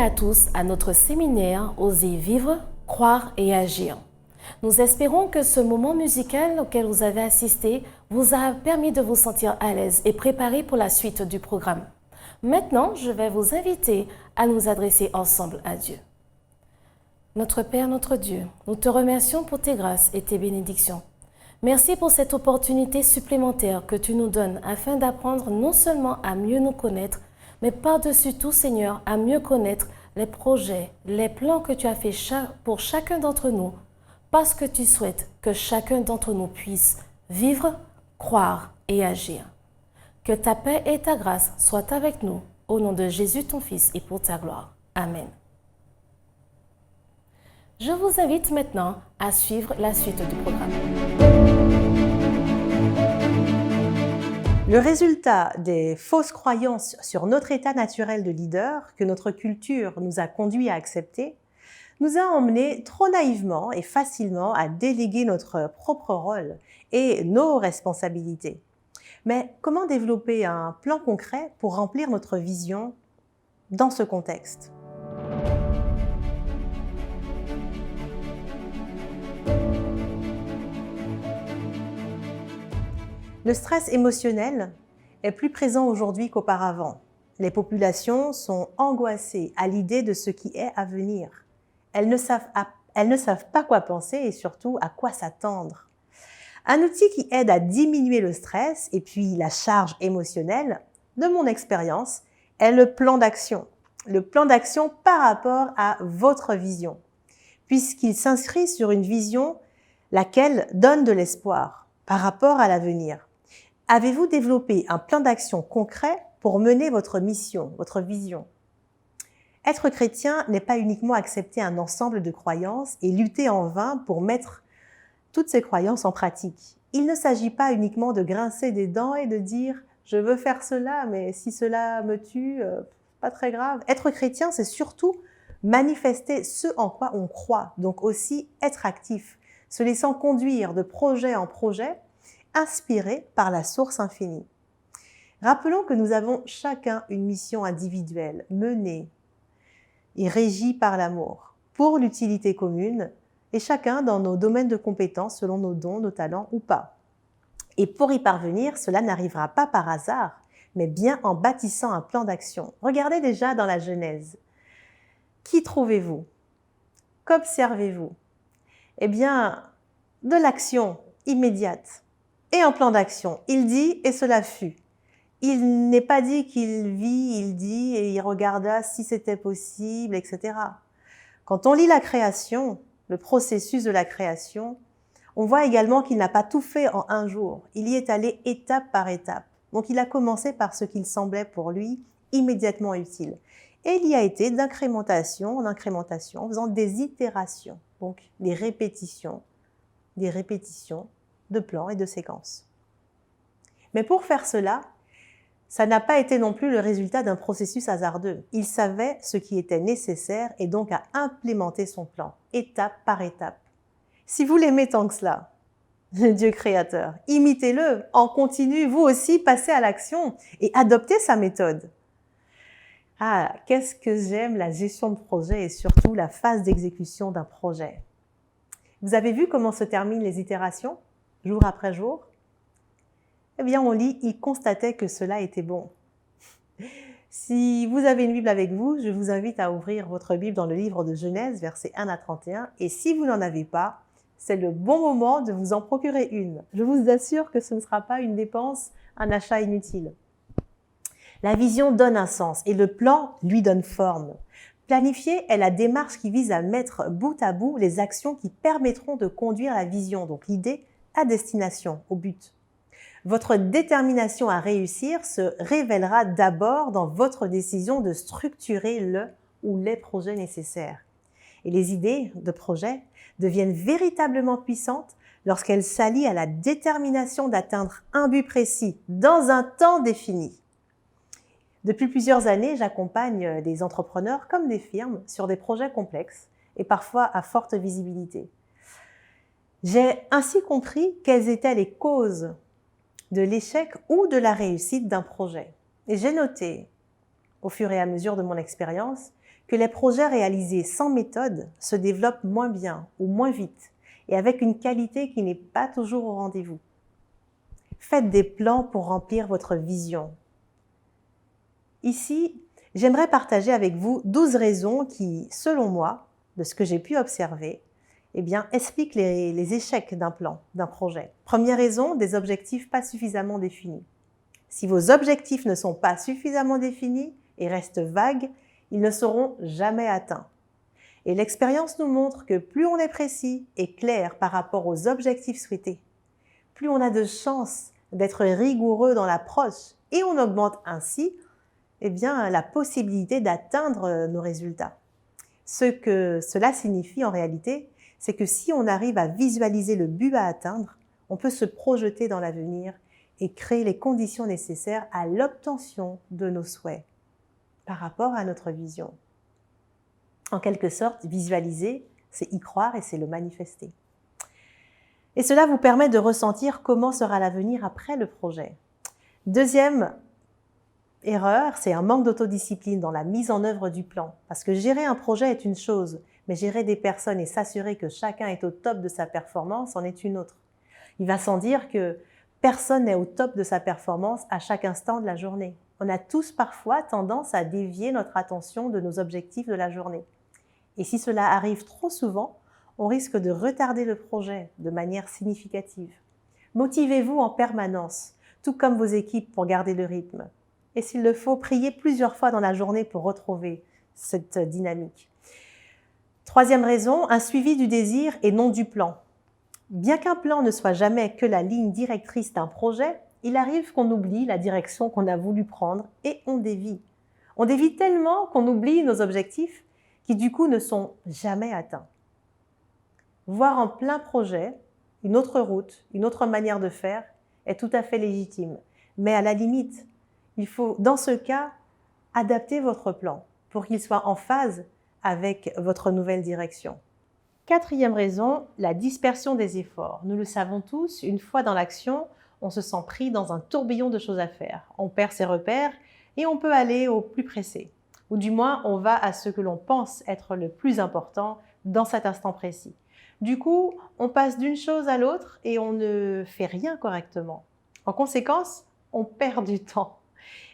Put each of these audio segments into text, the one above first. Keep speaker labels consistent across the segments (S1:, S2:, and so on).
S1: à tous à notre séminaire Oser vivre, croire et agir. Nous espérons que ce moment musical auquel vous avez assisté vous a permis de vous sentir à l'aise et préparé pour la suite du programme. Maintenant, je vais vous inviter à nous adresser ensemble à Dieu. Notre Père, notre Dieu, nous te remercions pour tes grâces et tes bénédictions. Merci pour cette opportunité supplémentaire que tu nous donnes afin d'apprendre non seulement à mieux nous connaître, mais par-dessus tout, Seigneur, à mieux connaître les projets, les plans que tu as fait pour chacun d'entre nous, parce que tu souhaites que chacun d'entre nous puisse vivre, croire et agir. Que ta paix et ta grâce soient avec nous, au nom de Jésus ton Fils et pour ta gloire. Amen. Je vous invite maintenant à suivre la suite du programme.
S2: Le résultat des fausses croyances sur notre état naturel de leader que notre culture nous a conduit à accepter nous a emmenés trop naïvement et facilement à déléguer notre propre rôle et nos responsabilités. Mais comment développer un plan concret pour remplir notre vision dans ce contexte ? Le stress émotionnel est plus présent aujourd'hui qu'auparavant. Les populations sont angoissées à l'idée de ce qui est à venir. Elles ne savent pas quoi penser et surtout à quoi s'attendre. Un outil qui aide à diminuer le stress et puis la charge émotionnelle, de mon expérience, est le plan d'action. Le plan d'action par rapport à votre vision, puisqu'il s'inscrit sur une vision laquelle donne de l'espoir par rapport à l'avenir. Avez-vous développé un plan d'action concret pour mener votre mission, votre vision ? Être chrétien n'est pas uniquement accepter un ensemble de croyances et lutter en vain pour mettre toutes ces croyances en pratique. Il ne s'agit pas uniquement de grincer des dents et de dire « je veux faire cela, mais si cela me tue, pas très grave ». Être chrétien, c'est surtout manifester ce en quoi on croit, donc aussi être actif, se laissant conduire de projet en projet, inspiré par la source infinie. Rappelons que nous avons chacun une mission individuelle, menée et régie par l'amour, pour l'utilité commune, et chacun dans nos domaines de compétences selon nos dons, nos talents ou pas. Et pour y parvenir, cela n'arrivera pas par hasard, mais bien en bâtissant un plan d'action. Regardez déjà dans la Genèse. Qui trouvez-vous ? Qu'observez-vous ? Eh bien, de l'action immédiate. Et en plan d'action, il dit « et cela fut ». Il n'est pas dit qu'il vit, il dit et il regarda si c'était possible, etc. Quand on lit la création, le processus de la création, on voit également qu'il n'a pas tout fait en un jour. Il y est allé étape par étape. Donc il a commencé par ce qu'il semblait pour lui immédiatement utile. Et il y a été d'incrémentation en incrémentation, en faisant des itérations, donc des répétitions de plans et de séquences. Mais pour faire cela, ça n'a pas été non plus le résultat d'un processus hasardeux. Il savait ce qui était nécessaire et donc a implémenté son plan, étape par étape. Si vous l'aimez tant que cela, le Dieu créateur, imitez-le en continu, vous aussi passez à l'action et adoptez sa méthode. Ah, qu'est-ce que j'aime la gestion de projet et surtout la phase d'exécution d'un projet. Vous avez vu comment se terminent les itérations, jour après jour ? Eh bien, on lit « il constatait que cela était bon ». Si vous avez une Bible avec vous, je vous invite à ouvrir votre Bible dans le livre de Genèse, versets 1 à 31. Et si vous n'en avez pas, c'est le bon moment de vous en procurer une. Je vous assure que ce ne sera pas une dépense, un achat inutile. La vision donne un sens et le plan lui donne forme. Planifier est la démarche qui vise à mettre bout à bout les actions qui permettront de conduire la vision, donc l'idée, à destination, au but. Votre détermination à réussir se révélera d'abord dans votre décision de structurer le ou les projets nécessaires. Et les idées de projets deviennent véritablement puissantes lorsqu'elles s'allient à la détermination d'atteindre un but précis dans un temps défini. Depuis plusieurs années, j'accompagne des entrepreneurs comme des firmes sur des projets complexes et parfois à forte visibilité. J'ai ainsi compris quelles étaient les causes de l'échec ou de la réussite d'un projet. Et j'ai noté, au fur et à mesure de mon expérience, que les projets réalisés sans méthode se développent moins bien ou moins vite et avec une qualité qui n'est pas toujours au rendez-vous. Faites des plans pour remplir votre vision. Ici, j'aimerais partager avec vous 12 raisons qui, selon moi, de ce que j'ai pu observer, expliquent les échecs d'un plan, d'un projet. Première raison, des objectifs pas suffisamment définis. Si vos objectifs ne sont pas suffisamment définis et restent vagues, ils ne seront jamais atteints. Et l'expérience nous montre que plus on est précis et clair par rapport aux objectifs souhaités, plus on a de chances d'être rigoureux dans l'approche et on augmente ainsi la possibilité d'atteindre nos résultats. Ce que cela signifie en réalité, c'est que si on arrive à visualiser le but à atteindre, on peut se projeter dans l'avenir et créer les conditions nécessaires à l'obtention de nos souhaits par rapport à notre vision. En quelque sorte, visualiser, c'est y croire et c'est le manifester. Et cela vous permet de ressentir comment sera l'avenir après le projet. Deuxième erreur, c'est un manque d'autodiscipline dans la mise en œuvre du plan. Parce que gérer un projet est une chose, mais gérer des personnes et s'assurer que chacun est au top de sa performance en est une autre. Il va sans dire que personne n'est au top de sa performance à chaque instant de la journée. On a tous parfois tendance à dévier notre attention de nos objectifs de la journée. Et si cela arrive trop souvent, on risque de retarder le projet de manière significative. Motivez-vous en permanence, tout comme vos équipes pour garder le rythme. Et s'il le faut, priez plusieurs fois dans la journée pour retrouver cette dynamique. Troisième raison, un suivi du désir et non du plan. Bien qu'un plan ne soit jamais que la ligne directrice d'un projet, il arrive qu'on oublie la direction qu'on a voulu prendre et on dévie. On dévie tellement qu'on oublie nos objectifs qui du coup ne sont jamais atteints. Voir en plein projet une autre route, une autre manière de faire est tout à fait légitime. Mais à la limite, il faut dans ce cas adapter votre plan pour qu'il soit en phase avec votre nouvelle direction. Quatrième raison, la dispersion des efforts. Nous le savons tous, une fois dans l'action, on se sent pris dans un tourbillon de choses à faire. On perd ses repères et on peut aller au plus pressé. Ou du moins, on va à ce que l'on pense être le plus important dans cet instant précis. Du coup, on passe d'une chose à l'autre et on ne fait rien correctement. En conséquence, on perd du temps.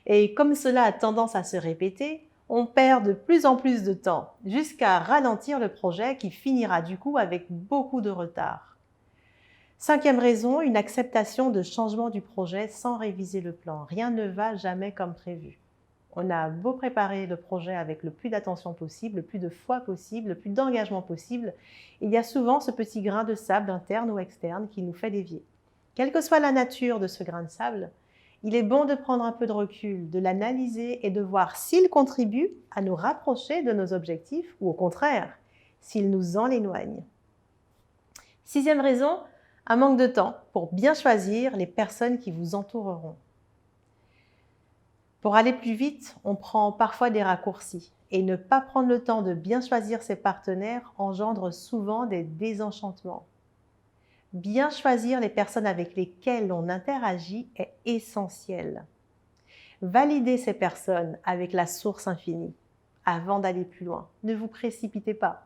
S2: Et comme cela a tendance à se répéter, on perd de plus en plus de temps, jusqu'à ralentir le projet qui finira du coup avec beaucoup de retard. Cinquième raison, une acceptation de changement du projet sans réviser le plan. Rien ne va jamais comme prévu. On a beau préparer le projet avec le plus d'attention possible, le plus de fois possible, le plus d'engagement possible, il y a souvent ce petit grain de sable interne ou externe qui nous fait dévier. Quelle que soit la nature de ce grain de sable, il est bon de prendre un peu de recul, de l'analyser et de voir s'il contribue à nous rapprocher de nos objectifs ou au contraire, s'il nous en éloigne. Sixième raison, un manque de temps pour bien choisir les personnes qui vous entoureront. Pour aller plus vite, on prend parfois des raccourcis et ne pas prendre le temps de bien choisir ses partenaires engendre souvent des désenchantements. Bien choisir les personnes avec lesquelles on interagit est essentiel. Validez ces personnes avec la source infinie avant d'aller plus loin. Ne vous précipitez pas.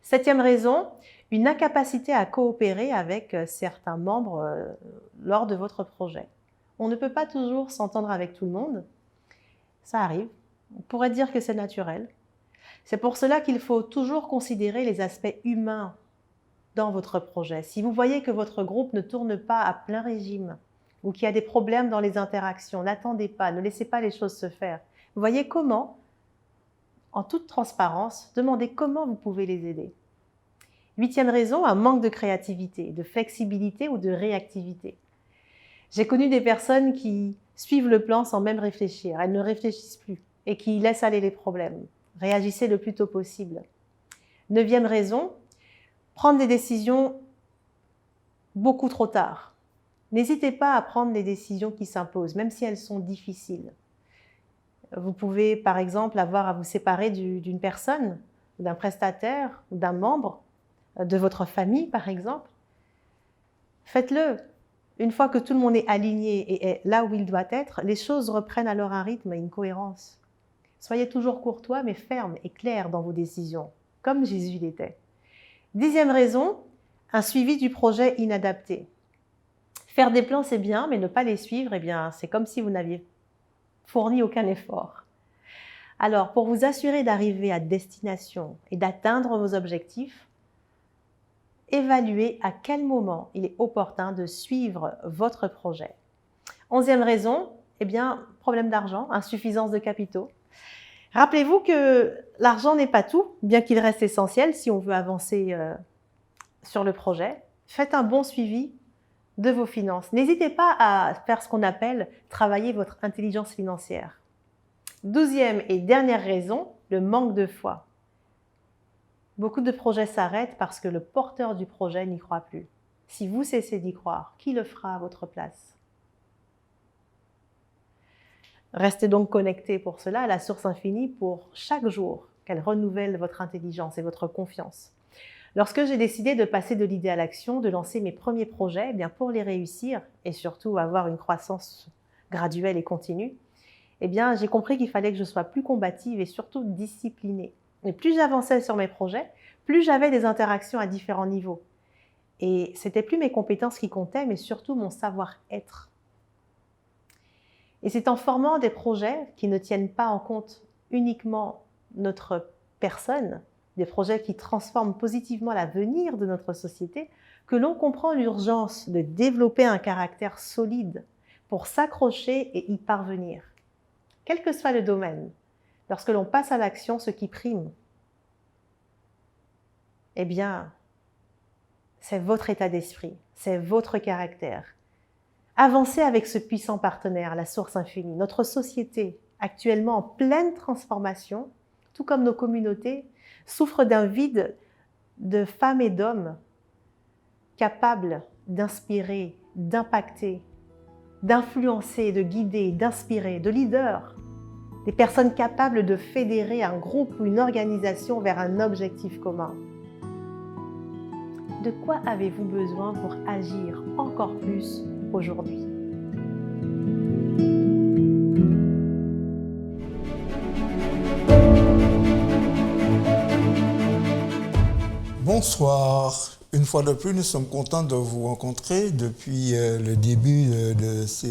S2: Septième raison, une incapacité à coopérer avec certains membres lors de votre projet. On ne peut pas toujours s'entendre avec tout le monde. Ça arrive. On pourrait dire que c'est naturel. C'est pour cela qu'il faut toujours considérer les aspects humains dans votre projet. Si vous voyez que votre groupe ne tourne pas à plein régime ou qu'il y a des problèmes dans les interactions, n'attendez pas, ne laissez pas les choses se faire. Voyez comment, en toute transparence, demandez comment vous pouvez les aider. Huitième raison, un manque de créativité, de flexibilité ou de réactivité. J'ai connu des personnes qui suivent le plan sans même réfléchir. Elles ne réfléchissent plus et qui laissent aller les problèmes. Réagissez le plus tôt possible. Neuvième raison, prendre des décisions beaucoup trop tard. N'hésitez pas à prendre les décisions qui s'imposent, même si elles sont difficiles. Vous pouvez, par exemple, avoir à vous séparer d'une personne, d'un prestataire, ou d'un membre de votre famille, par exemple. Faites-le. Une fois que tout le monde est aligné et est là où il doit être, les choses reprennent alors un rythme et une cohérence. Soyez toujours courtois, mais ferme et clair dans vos décisions, comme Jésus l'était. 10e raison, un suivi du projet inadapté. Faire des plans, c'est bien, mais ne pas les suivre, eh bien, c'est comme si vous n'aviez fourni aucun effort. Alors, pour vous assurer d'arriver à destination et d'atteindre vos objectifs, évaluez à quel moment il est opportun de suivre votre projet. 11e raison, eh bien, problème d'argent, insuffisance de capitaux. Rappelez-vous que l'argent n'est pas tout, bien qu'il reste essentiel si on veut avancer sur le projet. Faites un bon suivi de vos finances. N'hésitez pas à faire ce qu'on appelle travailler votre intelligence financière. 12e et dernière raison, le manque de foi. Beaucoup de projets s'arrêtent parce que le porteur du projet n'y croit plus. Si vous cessez d'y croire, qui le fera à votre place? Restez donc connectés pour cela à la source infinie pour chaque jour qu'elle renouvelle votre intelligence et votre confiance. Lorsque j'ai décidé de passer de l'idée à l'action, de lancer mes premiers projets, eh bien pour les réussir et surtout avoir une croissance graduelle et continue, eh bien j'ai compris qu'il fallait que je sois plus combative et surtout disciplinée. Et plus j'avançais sur mes projets, plus j'avais des interactions à différents niveaux. Et c'était plus mes compétences qui comptaient, mais surtout mon savoir-être. Et c'est en formant des projets qui ne tiennent pas en compte uniquement notre personne, des projets qui transforment positivement l'avenir de notre société, que l'on comprend l'urgence de développer un caractère solide pour s'accrocher et y parvenir. Quel que soit le domaine, lorsque l'on passe à l'action, ce qui prime, eh bien, c'est votre état d'esprit, c'est votre caractère. Avancez avec ce puissant partenaire, la source infinie. Notre société, actuellement en pleine transformation, tout comme nos communautés, souffre d'un vide de femmes et d'hommes capables d'inspirer, d'impacter, d'influencer, de guider, d'inspirer, de leaders, des personnes capables de fédérer un groupe ou une organisation vers un objectif commun. De quoi avez-vous besoin pour agir encore plus aujourd'hui?
S3: Bonsoir. Une fois de plus, nous sommes contents de vous rencontrer depuis le début de ce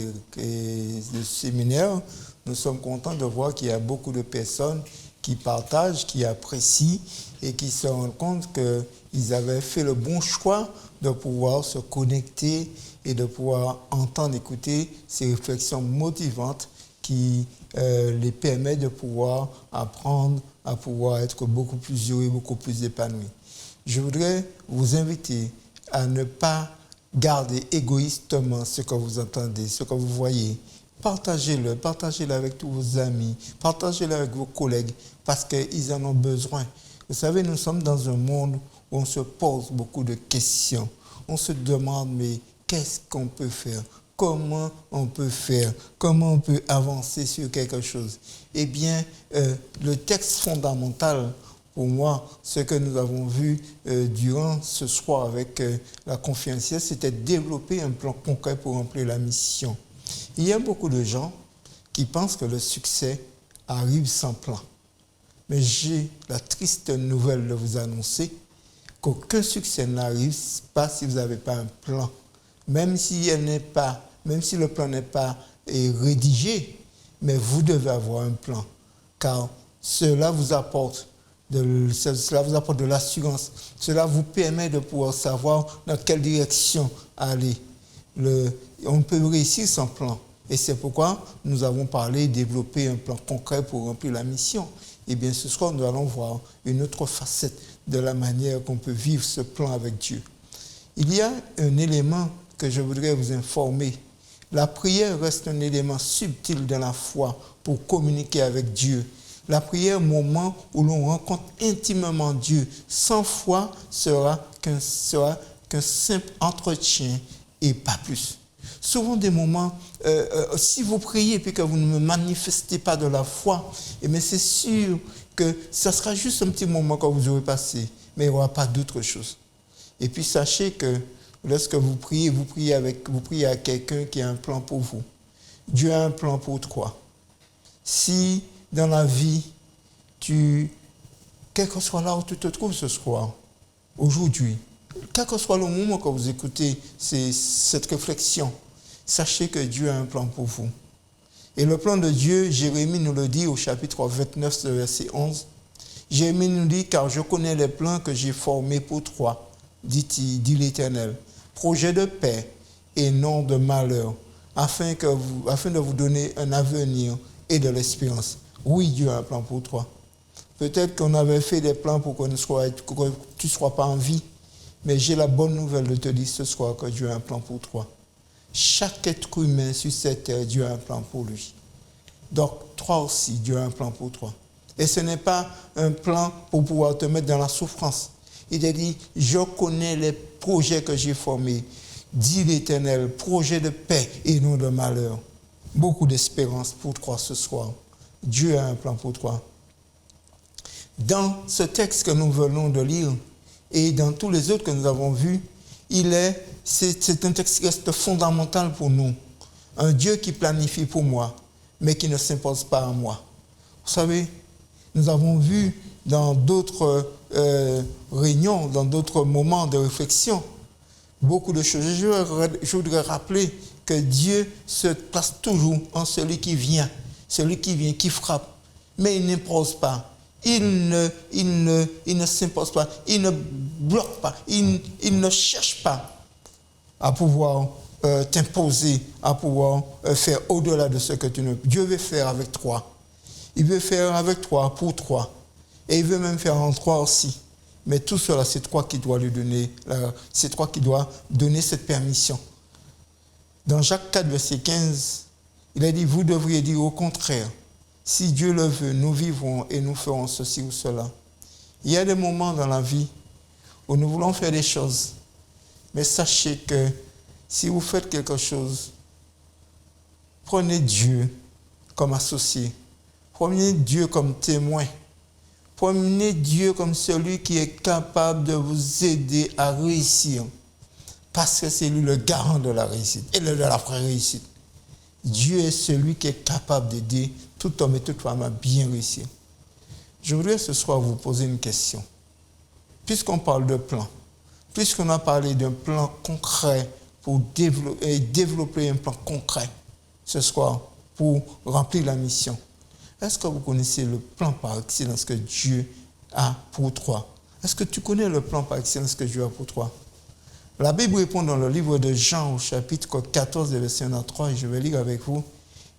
S3: séminaire. Nous sommes contents de voir qu'il y a beaucoup de personnes qui partagent, qui apprécient et qui se rendent compte qu'ils avaient fait le bon choix de pouvoir se connecter et de pouvoir entendre, écouter ces réflexions motivantes qui les permettent de pouvoir apprendre à pouvoir être beaucoup plus heureux, beaucoup plus épanouis. Je voudrais vous inviter à ne pas garder égoïstement ce que vous entendez, ce que vous voyez. Partagez-le avec tous vos amis, partagez-le avec vos collègues parce qu'ils en ont besoin. Vous savez, nous sommes dans un monde où on se pose beaucoup de questions. On se demande, mais qu'est-ce qu'on peut faire? Comment on peut faire? Comment on peut avancer sur quelque chose? Eh bien, le texte fondamental, pour moi, ce que nous avons vu durant ce soir avec la conférencière, c'était développer un plan concret pour remplir la mission. Il y a beaucoup de gens qui pensent que le succès arrive sans plan. Mais j'ai la triste nouvelle de vous annoncer qu'aucun succès n'arrive pas si vous n'avez pas un plan. Même si le plan n'est pas rédigé, mais vous devez avoir un plan. Car cela vous apporte de l'assurance. Cela vous permet de pouvoir savoir dans quelle direction aller. On peut réussir sans plan. Et c'est pourquoi nous avons parlé de développer un plan concret pour remplir la mission. Et bien ce soir, nous allons voir une autre facette de la manière qu'on peut vivre ce plan avec Dieu. Il y a un élément que je voudrais vous informer. La prière reste un élément subtil de la foi pour communiquer avec Dieu. La prière, moment où l'on rencontre intimement Dieu, sans foi, sera qu'un simple entretien et pas plus. Souvent des moments, si vous priez et que vous ne me manifestez pas de la foi, mais c'est sûr que ça sera juste un petit moment que vous aurez passé, mais il n'y aura pas d'autre chose. Et puis sachez que lorsque vous priez à quelqu'un qui a un plan pour vous. Dieu a un plan pour toi. Si dans la vie, quel que soit là où tu te trouves ce soir, aujourd'hui, quel que soit le moment que vous écoutez cette réflexion, sachez que Dieu a un plan pour vous. Et le plan de Dieu, Jérémie nous le dit au chapitre 29, verset 11. Jérémie nous dit, car je connais les plans que j'ai formés pour toi, dit l'Éternel, projet de paix et non de malheur, afin de vous donner un avenir et de l'espérance. Oui, Dieu a un plan pour toi. Peut-être qu'on avait fait des plans pour que tu ne sois pas en vie, mais j'ai la bonne nouvelle de te dire ce soir que Dieu a un plan pour toi. Chaque être humain sur cette terre, Dieu a un plan pour lui. Donc, toi aussi, Dieu a un plan pour toi. Et ce n'est pas un plan pour pouvoir te mettre dans la souffrance. Il a dit, je connais les projets que j'ai formés, dit l'Éternel, projets de paix et non de malheur. Beaucoup d'espérance pour toi ce soir. Dieu a un plan pour toi. Dans ce texte que nous venons de lire et dans tous les autres que nous avons vus, c'est un texte qui reste fondamental pour nous. Un Dieu qui planifie pour moi, mais qui ne s'impose pas à moi. Vous savez, nous avons vu dans d'autres réunions, dans d'autres moments de réflexion, beaucoup de choses. Je voudrais rappeler que Dieu se place toujours en celui qui vient, qui frappe, mais il n'impose pas. Il ne s'impose pas, il ne bloque pas, il ne cherche pas à pouvoir t'imposer, à pouvoir faire au-delà de ce que tu ne peux. Dieu veut faire avec toi. Il veut faire avec toi, pour toi. Et il veut même faire en toi aussi. Mais tout cela, c'est toi qui dois lui donner, c'est toi qui dois donner cette permission. Dans Jacques 4, verset 15, il a dit, vous devriez dire au contraire, si Dieu le veut, nous vivrons et nous ferons ceci ou cela. Il y a des moments dans la vie où nous voulons faire des choses, mais sachez que si vous faites quelque chose, prenez Dieu comme associé, prenez Dieu comme témoin, prenez Dieu comme celui qui est capable de vous aider à réussir, parce que c'est lui le garant de la réussite et de la vraie réussite. Dieu est celui qui est capable d'aider tout homme et toute femme à bien réussir. Je voudrais ce soir vous poser une question. Puisqu'on parle de plan, puisqu'on a parlé d'un plan concret pour développer un plan concret ce soir pour remplir la mission, est-ce que vous connaissez le plan par excellence que Dieu a pour toi? Est-ce que tu connais le plan par excellence que Dieu a pour toi? La Bible répond dans le livre de Jean au chapitre 14, verset 1 à 3, et je vais lire avec vous.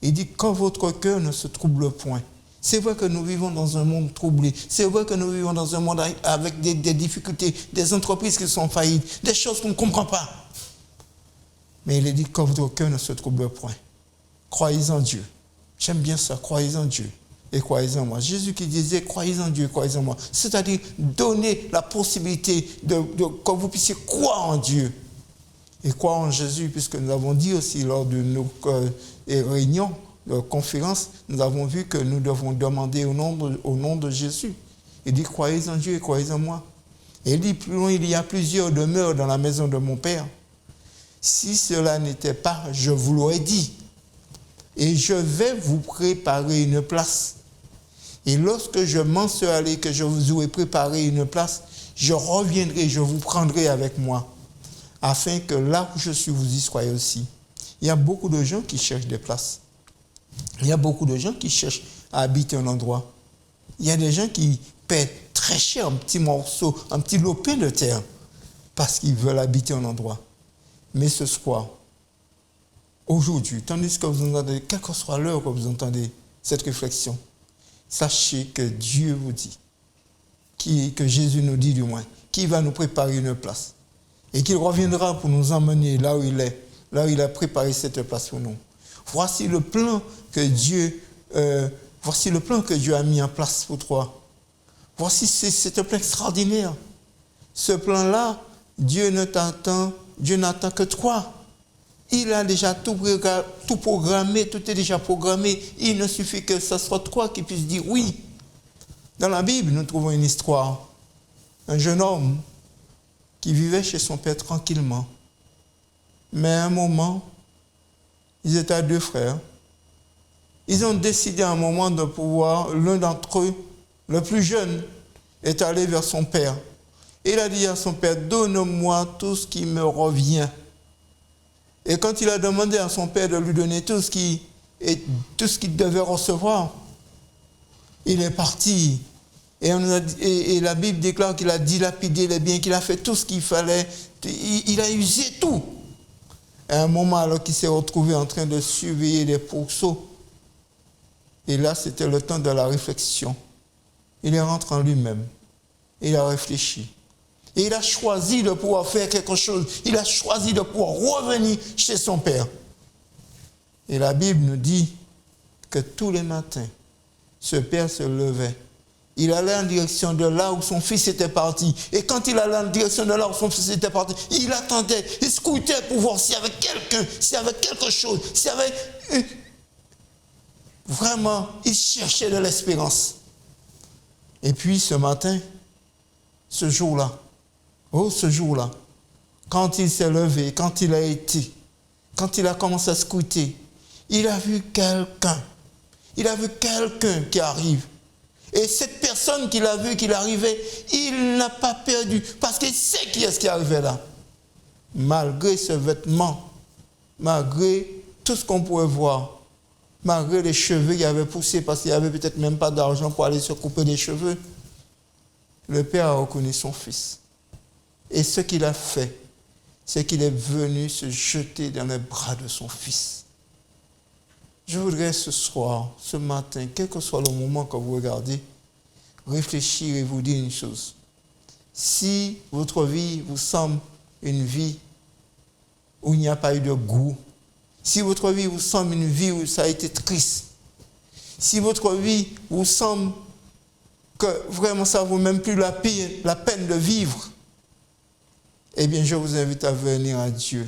S3: Il dit, quand votre cœur ne se trouble point. C'est vrai que nous vivons dans un monde troublé. C'est vrai que nous vivons dans un monde avec des difficultés, des entreprises qui sont faillites, des choses qu'on ne comprend pas. Mais il est dit, quand votre cœur ne se trouble point. Croyez en Dieu. J'aime bien ça, croyez en Dieu et croyez en moi. Jésus qui disait, croyez en Dieu, croyez en moi. C'est-à-dire, donner la possibilité que vous puissiez croire en Dieu et croire en Jésus, puisque nous avons dit aussi lors de nos réunions, de conférences, nous avons vu que nous devons demander au nom de Jésus. Il dit, croyez en Dieu et croyez en moi. Et il dit, plus loin, il y a plusieurs demeures dans la maison de mon Père. Si cela n'était pas, je vous l'aurais dit. Et je vais vous préparer une place. Et lorsque je m'en serai allé, que je vous aurai préparé une place, je reviendrai, je vous prendrai avec moi, afin que là où je suis, vous y soyez aussi. Il y a beaucoup de gens qui cherchent des places. Il y a beaucoup de gens qui cherchent à habiter un endroit. Il y a des gens qui paient très cher un petit morceau, un petit lopin de terre, parce qu'ils veulent habiter un endroit. Mais ce soir, aujourd'hui, tandis que vous entendez, quelle que soit l'heure que vous entendez cette réflexion, sachez que Dieu vous dit, que Jésus nous dit du moins, qu'il va nous préparer une place et qu'il reviendra pour nous emmener là où il est, là où il a préparé cette place pour nous. Voici le plan que Dieu a mis en place pour toi. Voici, c'est un plan extraordinaire. Ce plan-là, Dieu n'attend que toi. Il a déjà tout programmé, tout est déjà programmé. Il ne suffit que ce soit toi qui puisses dire oui. Dans la Bible, nous trouvons une histoire. Un jeune homme qui vivait chez son père tranquillement. Mais à un moment, ils étaient deux frères. Ils ont décidé à un moment de pouvoir, l'un d'entre eux, le plus jeune, est allé vers son père. Il a dit à son père, donne-moi tout ce qui me revient. Et quand il a demandé à son père de lui donner tout ce qu'il devait recevoir, il est parti. Et la Bible déclare qu'il a dilapidé les biens, qu'il a fait tout ce qu'il fallait. Il a usé tout. À un moment, alors qu'il s'est retrouvé en train de surveiller les pourceaux, et là, c'était le temps de la réflexion. Il est rentré en lui-même. Il a réfléchi. Et il a choisi de pouvoir faire quelque chose. Il a choisi de pouvoir revenir chez son père. Et la Bible nous dit que tous les matins, ce père se levait. Il allait en direction de là où son fils était parti. Et quand il allait en direction de là où son fils était parti, il attendait, il scrutait pour voir s'il y avait quelqu'un, s'il y avait quelque chose, s'il y avait... Vraiment, il cherchait de l'espérance. Et puis ce matin, ce jour-là, quand il s'est levé, quand il a été, quand il a commencé à scruter, il a vu quelqu'un. Il a vu quelqu'un qui arrive. Et cette personne qu'il a vu qu'il arrivait, il n'a pas perdu, parce qu'il sait qui est-ce qui arrivait là. Malgré ce vêtement, malgré tout ce qu'on pouvait voir, malgré les cheveux qui avaient poussé, parce qu'il n'y avait peut-être même pas d'argent pour aller se couper les cheveux, le père a reconnu son fils. Et ce qu'il a fait, c'est qu'il est venu se jeter dans les bras de son fils. Je voudrais ce soir, ce matin, quel que soit le moment que vous regardez, réfléchir et vous dire une chose. Si votre vie vous semble une vie où il n'y a pas eu de goût, si votre vie vous semble une vie où ça a été triste, si votre vie vous semble que vraiment ça ne vaut même plus la peine de vivre, eh bien je vous invite à venir à Dieu.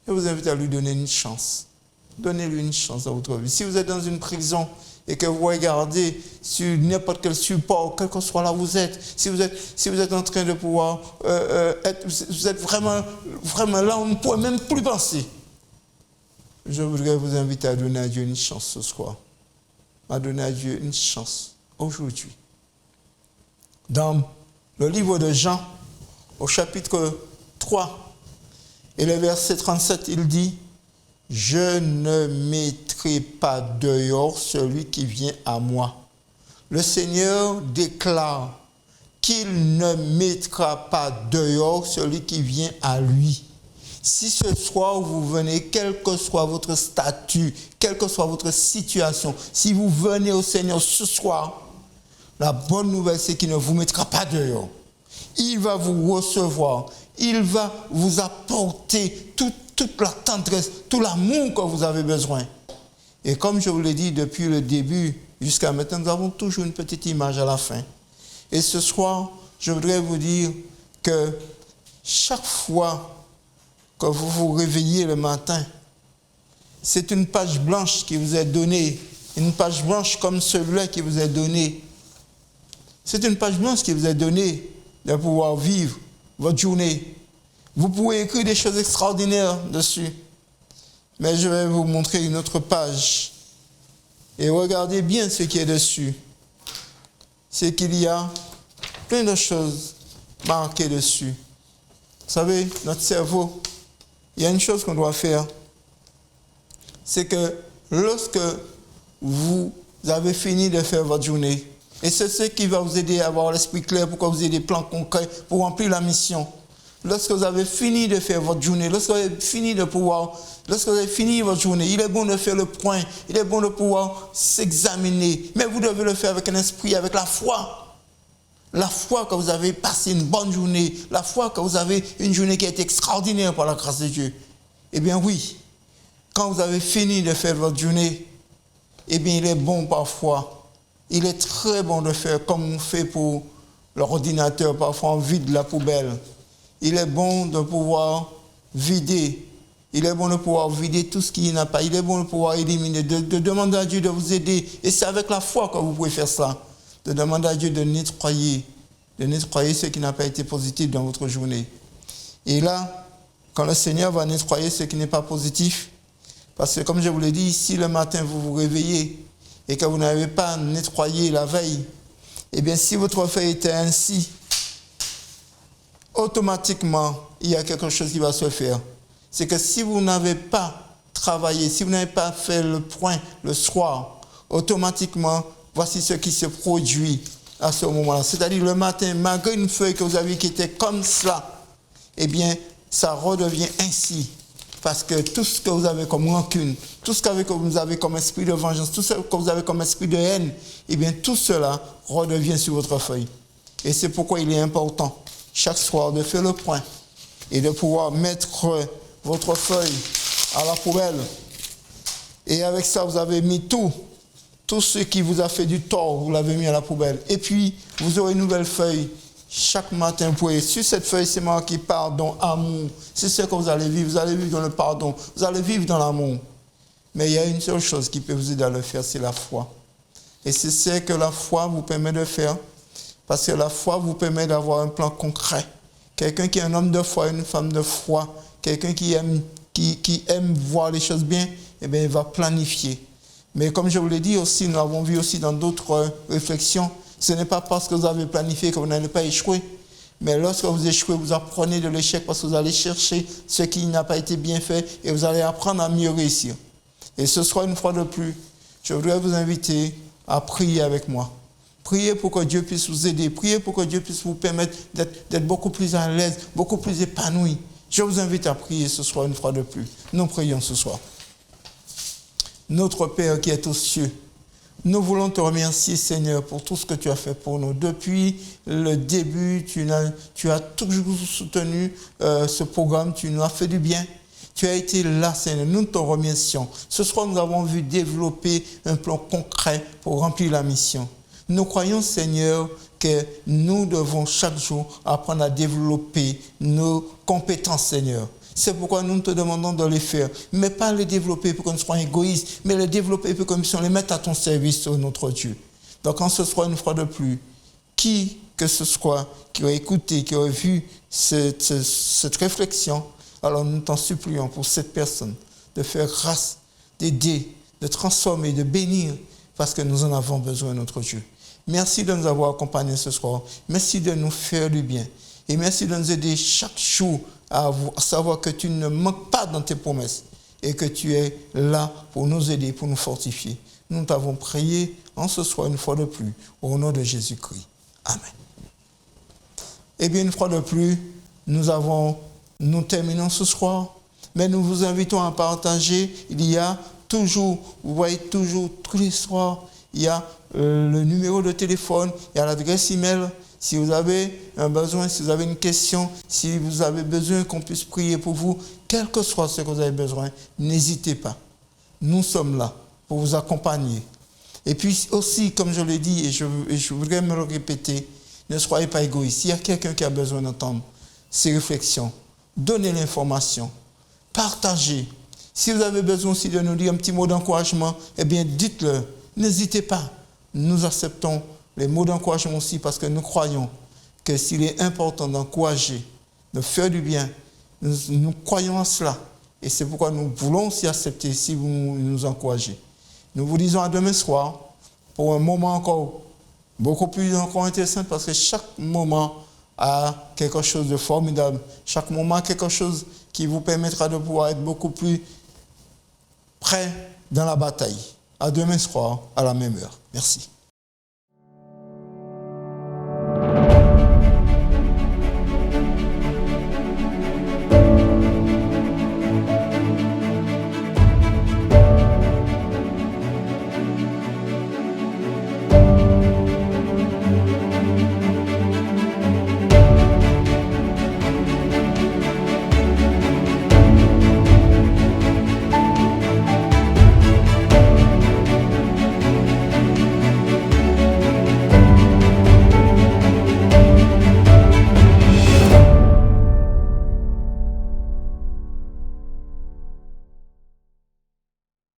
S3: Je vous invite à lui donner une chance. Donnez-lui une chance dans votre vie. Si vous êtes dans une prison et que vous regardez sur n'importe quel support, quel que soit là où vous êtes, si vous êtes en train de pouvoir vous êtes vraiment là où on ne pourrait même plus penser, je voudrais vous inviter à donner à Dieu une chance ce soir. À donner à Dieu une chance aujourd'hui. Dans le livre de Jean, au chapitre 3, et le verset 37, il dit « Je ne mettrai pas dehors celui qui vient à moi. » Le Seigneur déclare qu'il ne mettra pas dehors celui qui vient à lui. Si ce soir vous venez, quel que soit votre statut, quelle que soit votre situation, si vous venez au Seigneur ce soir, la bonne nouvelle c'est qu'il ne vous mettra pas dehors. Il va vous recevoir, il va vous apporter toute la tendresse, tout l'amour que vous avez besoin. Et comme je vous l'ai dit depuis le début jusqu'à maintenant, nous avons toujours une petite image à la fin. Et ce soir, je voudrais vous dire que chaque fois que vous vous réveillez le matin, c'est une page blanche qui vous est donnée, une page blanche comme celui-là qui vous est donné. C'est une page blanche qui vous est donnée de pouvoir vivre votre journée. Vous pouvez écrire des choses extraordinaires dessus. Mais je vais vous montrer une autre page. Et regardez bien ce qui est dessus. C'est qu'il y a plein de choses marquées dessus. Vous savez, notre cerveau, il y a une chose qu'on doit faire. C'est que lorsque vous avez fini de faire votre journée, et c'est ce qui va vous aider à avoir l'esprit clair pour que vous ayez des plans concrets pour remplir la mission. Lorsque vous avez fini de faire votre journée, lorsque vous avez fini votre journée, il est bon de faire le point, il est bon de pouvoir s'examiner, mais vous devez le faire avec un esprit, avec la foi. La foi que vous avez passé une bonne journée, la foi que vous avez une journée qui a été extraordinaire par la grâce de Dieu. Eh bien oui, quand vous avez fini de faire votre journée, eh bien il est bon parfois, il est très bon de faire comme on fait pour l'ordinateur, parfois on vide la poubelle. Il est bon de pouvoir vider. Il est bon de pouvoir vider tout ce qui n'a pas. Il est bon de pouvoir éliminer, de demander à Dieu de vous aider. Et c'est avec la foi que vous pouvez faire ça. De demander à Dieu de nettoyer ce qui n'a pas été positif dans votre journée. Et là, quand le Seigneur va nettoyer ce qui n'est pas positif, parce que comme je vous l'ai dit, si le matin vous vous réveillez et que vous n'avez pas nettoyé la veille, Eh bien, si votre feuille était ainsi, automatiquement, il y a quelque chose qui va se faire. C'est que si vous n'avez pas travaillé, si vous n'avez pas fait le point le soir, automatiquement, voici ce qui se produit à ce moment-là. C'est-à-dire le matin, malgré une feuille que vous avez qui était comme cela, eh bien, ça redevient ainsi. Parce que tout ce que vous avez comme rancune, tout ce que vous avez comme esprit de vengeance, tout ce que vous avez comme esprit de haine, eh bien, tout cela redevient sur votre feuille. Et c'est pourquoi il est important, chaque soir, de faire le point et de pouvoir mettre votre feuille à la poubelle. Et avec ça, vous avez mis tout ce qui vous a fait du tort, vous l'avez mis à la poubelle. Et puis, vous aurez une nouvelle feuille. Chaque matin, vous pouvez, sur cette feuille, c'est marqué pardon, amour. C'est ce que vous allez vivre dans le pardon, vous allez vivre dans l'amour. Mais il y a une seule chose qui peut vous aider à le faire, c'est la foi. Et c'est ce que la foi vous permet de faire, parce que la foi vous permet d'avoir un plan concret. Quelqu'un qui est un homme de foi, une femme de foi, quelqu'un qui aime voir les choses bien, eh bien, il va planifier. Mais comme je vous l'ai dit aussi, nous l'avons vu aussi dans d'autres réflexions, ce n'est pas parce que vous avez planifié que vous n'allez pas échouer. Mais lorsque vous échouez, vous apprenez de l'échec parce que vous allez chercher ce qui n'a pas été bien fait et vous allez apprendre à mieux réussir. Et ce soir, une fois de plus, je voudrais vous inviter à prier avec moi. Priez pour que Dieu puisse vous aider. Priez pour que Dieu puisse vous permettre d'être beaucoup plus à l'aise, beaucoup plus épanoui. Je vous invite à prier ce soir une fois de plus. Nous prions ce soir. Notre Père qui est aux cieux, nous voulons te remercier, Seigneur, pour tout ce que tu as fait pour nous. Depuis le début, tu as toujours soutenu ce programme, tu nous as fait du bien. Tu as été là, Seigneur, nous te remercions. Ce soir, nous avons vu développer un plan concret pour remplir la mission. Nous croyons, Seigneur, que nous devons chaque jour apprendre à développer nos compétences, Seigneur. C'est pourquoi nous te demandons de les faire, mais pas les développer pour que nous soyons égoïstes, mais les développer pour que nous puissions les mettre à ton service, oh notre Dieu. Donc, quand ce soit une fois de plus, qui que ce soit qui a écouté, qui a vu cette réflexion, alors nous t'en supplions pour cette personne de faire grâce, d'aider, de transformer, de bénir, parce que nous en avons besoin, notre Dieu. Merci de nous avoir accompagnés ce soir. Merci de nous faire du bien. Et merci de nous aider chaque jour à savoir que tu ne manques pas dans tes promesses et que tu es là pour nous aider, pour nous fortifier. Nous t'avons prié en ce soir une fois de plus, au nom de Jésus-Christ. Amen. Et bien, une fois de plus, nous terminons ce soir, mais nous vous invitons à partager. Il y a toujours, vous voyez toujours, tous les soirs, il y a le numéro de téléphone, il y a l'adresse email. Si vous avez un besoin, si vous avez une question, si vous avez besoin qu'on puisse prier pour vous, quel que soit ce que vous avez besoin, n'hésitez pas. Nous sommes là pour vous accompagner. Et puis aussi, comme je l'ai dit, et je voudrais me le répéter, ne soyez pas égoïstes. S'il y a quelqu'un qui a besoin d'entendre ces réflexions, donnez l'information, partagez. Si vous avez besoin aussi de nous dire un petit mot d'encouragement, eh bien dites-le, n'hésitez pas. Nous acceptons les mots d'encouragement aussi parce que nous croyons que s'il est important d'encourager, de faire du bien, nous croyons à cela. Et c'est pourquoi nous voulons aussi accepter si vous nous encouragez. Nous vous disons à demain soir pour un moment encore beaucoup plus encore intéressant parce que chaque moment a quelque chose de formidable. Chaque moment a quelque chose qui vous permettra de pouvoir être beaucoup plus prêt dans la bataille. À demain soir, à la même heure. Merci.